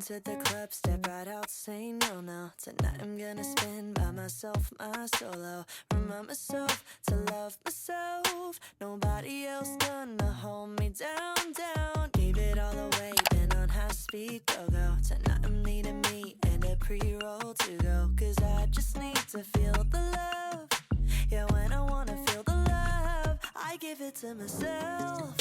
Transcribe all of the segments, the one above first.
into the club, step right out, say no, no. Tonight I'm gonna spend by myself, my solo. Remind myself to love myself. Nobody else gonna hold me down, down. Gave it all away, been on high speed, go, go. Tonight I'm needing me and a pre-roll to go. Cause I just need to feel the love. Yeah, when I wanna feel the love, I give it to myself.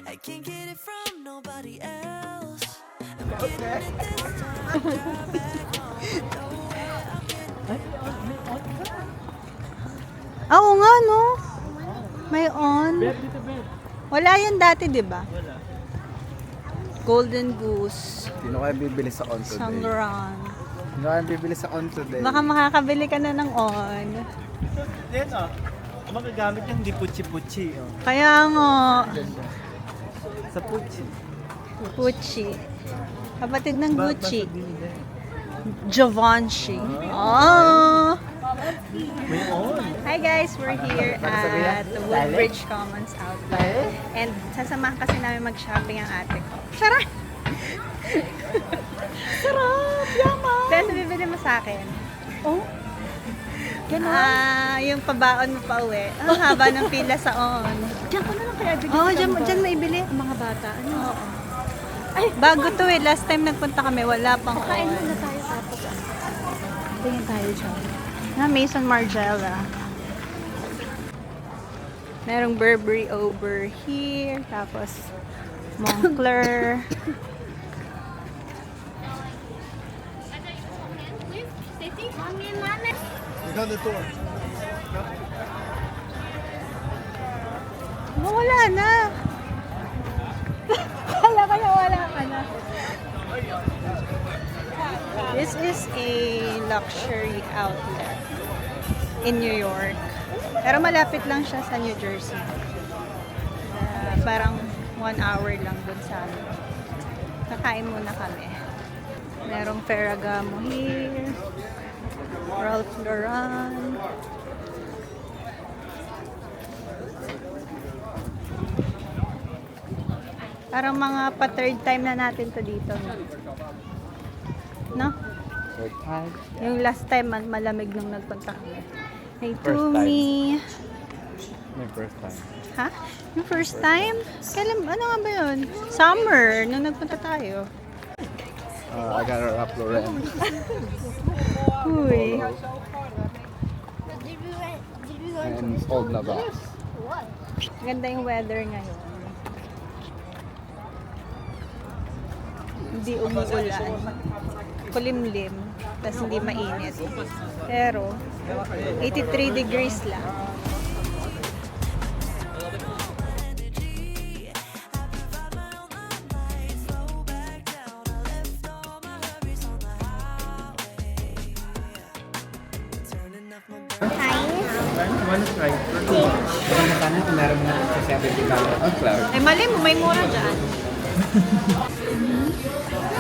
I can't get it from nobody else. I'm getting it this time. Drive back home. No way, I'm getting Oo nga, no? May on. Wala yan dati, di ba? Wala. Golden Goose. Sino kaya bibili sa on today? Sangran. Sino kaya bibili sa on today? Baka makakabili ka na ng on. Yan oh. Magagamit yung di puchi-puchi. Oh. Kaya nga. Sa puchi. Gucci. Kapatid ng Gucci. Basta binili. Givenchy. Oh! May on. Hi guys, we're here at the Woodbridge Commons Outlet. And sasamahan kasi namin mag-shopping ang ate ko. Sarap! Sarap! Yaman! Pero bibili mo sa akin. Oh? Yung pabaon mo pa uwi. Ang haba ng pila sa on. Diyan ko na lang kaya bigyan Oo, ka dyan maibili. ang mga bata. Ano? Oo. Ay, bago to eh. Last time nagpunta kami, wala pang Kain on. muna tayo tapos ano. Tingin tayo dyan. Na Maison Margiela. Merong Burberry over here. Tapos Moncler. Wala na. Kala kaya wala ka na. This is a luxury outlet in New York. Pero malapit lang siya sa New Jersey. Parang 1 hour lang dun sa amin. Kakain muna kami. Merong Ferragamo here. Ralph Lauren. Parang mga pa-third time na natin to dito. No? Third time? Yung last time, malamig nung nagpunta kami. Hey, First Tumi. My first time. Ha? Yung first time? Kailan, ano nga ba yun? Summer, nung nagpunta tayo. I got a Ralph Lauren. Uy. And Old Navas. Ganda yung weather ngayon. Hindi umuulan. Kulimlim. Tapos hindi mainit. Pero, 83 degrees lang. One is right. Maganda sana kung meron na sa 70 dollar. Oh, claro. Eh, mali mo, may mura dyan.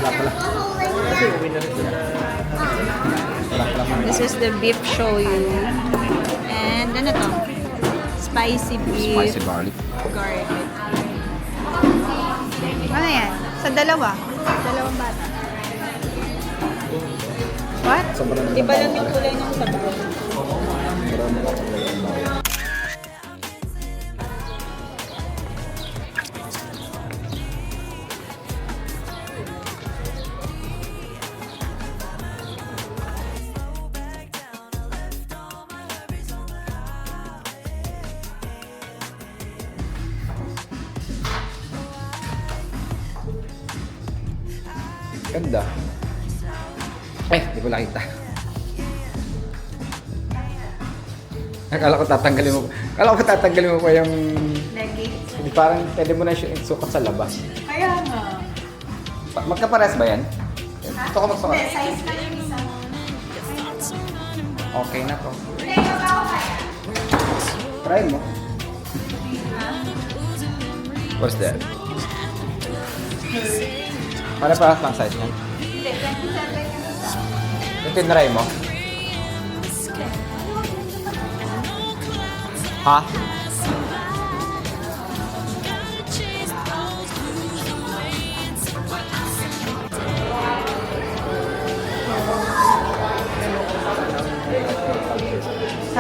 Wala pala. Kasi uwi na rin sila. Wala pala. This is the beef shoyu. And ano to? Spicy beef. Spicy garlic. Garlic. Ano yan? Sa dalawa? Dalawang bata. What? Sobrang Iba lang yung kulay ng sabaw. Marami na ako. Ganda. Di ko nakita. Akala ko tatanggalin mo pa yung... Leggings. Parang pwede mo na siya sukat sa labas. Kaya nga. Magkapares ba yan? Gusto ko magsukat. Size na yung isa. Okay na to. Try mo. What's that? Para lang size niya. Hindi, 27 yung isa. Yung tinry mo? Ha?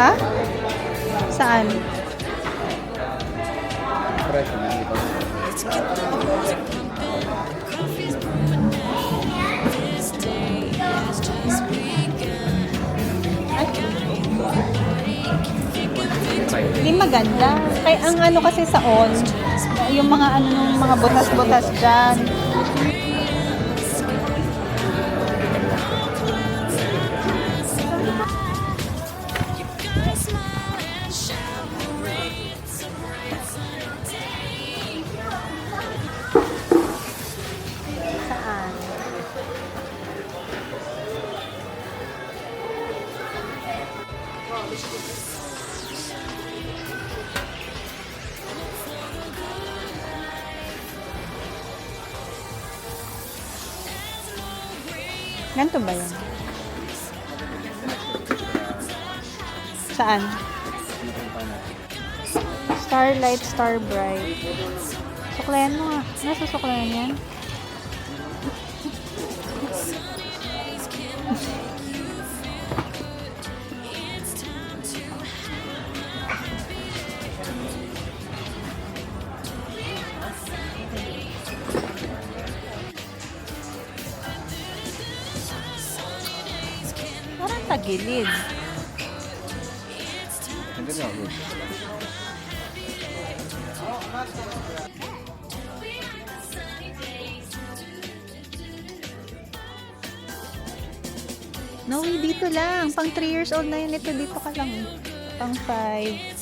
Ha? Saan? Presyo na, hindi pa. Hindi maganda. Kaya ang ano kasi sa on, yung mga ano nung mga butas-butas dyan. Saan? Ganito ba yun? Saan? Starlight, Starbright. Suklayan mo nga. Nasa suklayan yan? Parang tagilid. Ang ganda ako. No, dito lang. Pang 3 years old na yun. Ito, dito ka lang. Pang 5.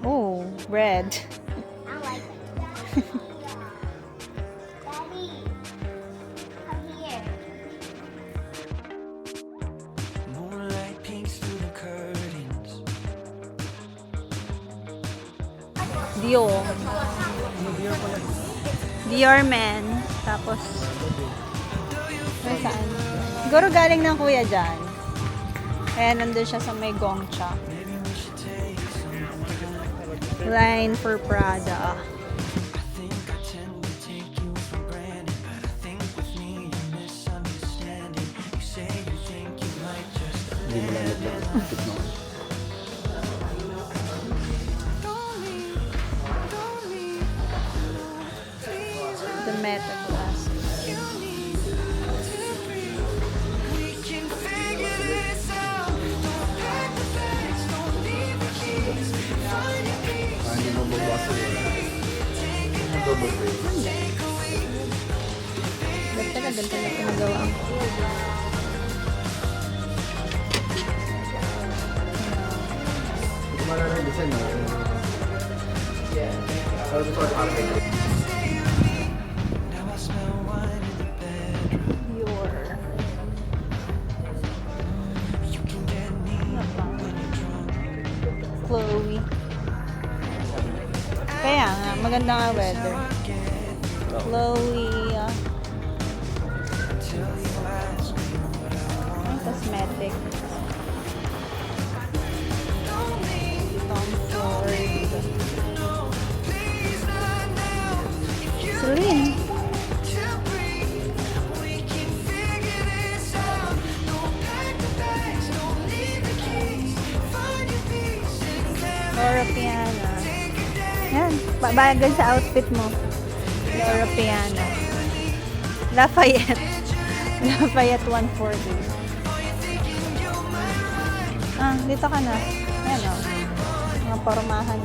Oh, red. I like it. Daddy, come here. Moonlight peeks through the curtains. Dior. Dior men. Tapos, ay, saan? Siguro galing ng kuya dyan. Kaya nandun siya sa may Gongcha. Line for Prada. I think I tend to take you for granted, but I think with me you're misunderstanding. You say you think you might just Hindi mo lang nagpapit mo. The Meta Class. Hindi mo babasa yun. Double pay. Ba't talaga talaga pinagawa ang Hindi ko malala yung design mo. Pero gusto ko parang Now I smell wine in the bedroom. Dior. You can get me when you're drunk. Chloe. Kaya nga, maganda nga weather. Chloe. Ang cosmetic. Tom Ford. Celine. Laura Piana. Yan, bagay sa outfit mo. Laura Piana. Lafayette. Lafayette 140. Ah, dito ka na. Ayan o. Mga pormahan.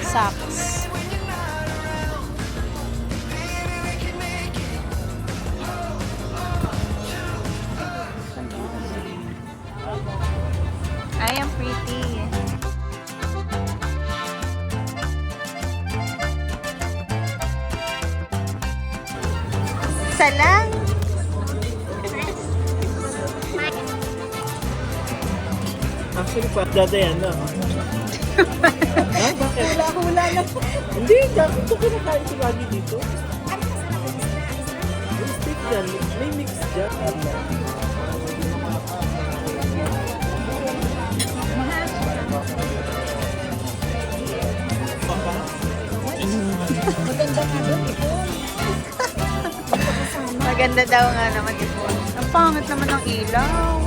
Socks. I am pretty. Isa lang. Actually, pa dati yan na. Ha? Bakit? Hula-hula na. Hindi, dati ito kinakain ko lagi dito. May steak dyan, may mix dyan. Ganda daw nga naman ito. Ang pangit naman ng ilaw.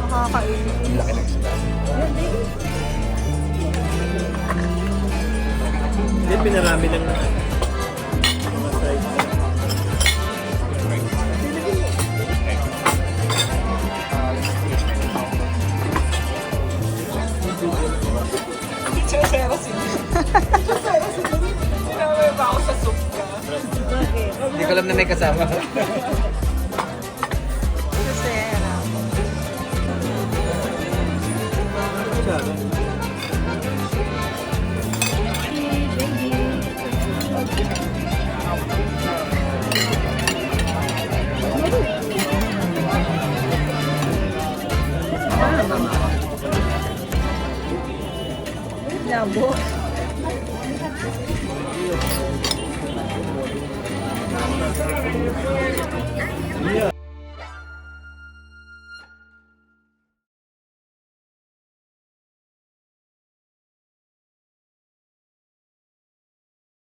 Nakakainis. Laki ng sila. Hindi, pinarami ng mga size. Hindi ko alam na may kasama. Susera. Sabi. Labo. Yeah.